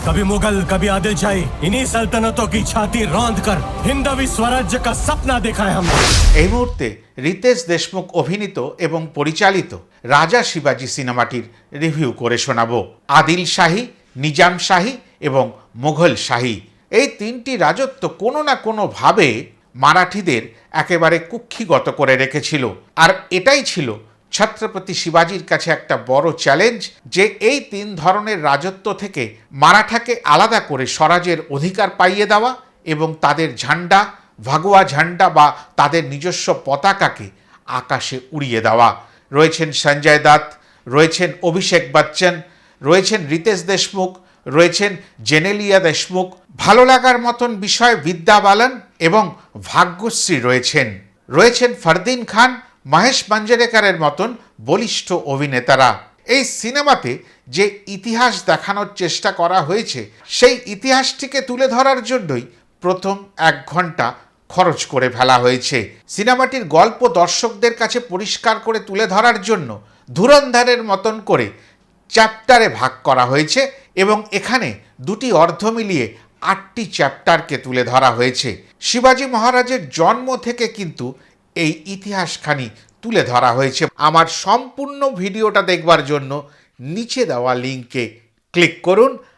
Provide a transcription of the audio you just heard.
कभी मुगल कभी आदिलशाही, इन्हीं सल्तनतों की छाती रौंद कर हिंदवी स्वराज्य का सपना देखा है हमने। এই মুহূর্তে রিতেশ দেশমুখ অভিনীত এবং পরিচালিত রাজা শিবাজি সিনেমাটির রিভিউ করে শোনাবো। আদিল শাহী, নিজাম শাহী এবং মুঘল শাহী এই তিনটি রাজত্ব কোনো না কোনোভাবে মারাঠিদের একেবারে কুক্ষিগত করে রেখেছিল। আর এটাই ছিল ছত্রপতি শিবাজির কাছে একটা বড় চ্যালেঞ্জ, যে এই তিন ধরনের রাজত্ব থেকে মারাঠাকে আলাদা করে স্বরাজের অধিকার পাইয়ে দেওয়া এবং তাদের ঝান্ডা, ভাগুয়া ঝান্ডা বা তাদের নিজস্ব পতাকাকে আকাশে উড়িয়ে দেওয়া। রয়েছেন সঞ্জয় দত্ত, রয়েছেন অভিষেক বচ্চন, রয়েছেন রিতেশ দেশমুখ, রয়েছেন জেনেলিয়া দেশমুখ। ভালো লাগার মতন বিষয় বিদ্যা বালান এবং ভাগ্যশ্রী রয়েছেন ফরদিন খান, মহেশ মঞ্জরেকরের মতন বলিষ্ঠ অভিনেতারা। এই সিনেমাতে যে ইতিহাস দেখানোর চেষ্টা করা হয়েছে সেই ইতিহাসটিকে তুলে ধরার জন্যই প্রথম 1 ঘন্টা খরচ করে ফেলা হয়েছে। সিনেমাটির গল্প দর্শকদের কাছে পরিষ্কার করে তুলে ধরার জন্য ধুরন্ধরের মতন করে চ্যাপ্টারে ভাগ করা হয়েছে এবং এখানে দুটি অর্ধ মিলিয়ে 8টি চ্যাপ্টারকে তুলে ধরা হয়েছে। শিবাজি মহারাজের জন্ম থেকে কিন্তু এই ইতিহাসখানি তুলে ধরা হয়েছে। আমার সম্পূর্ণ ভিডিওটা দেখবার জন্য নিচে দেওয়া লিঙ্কে ক্লিক করুন।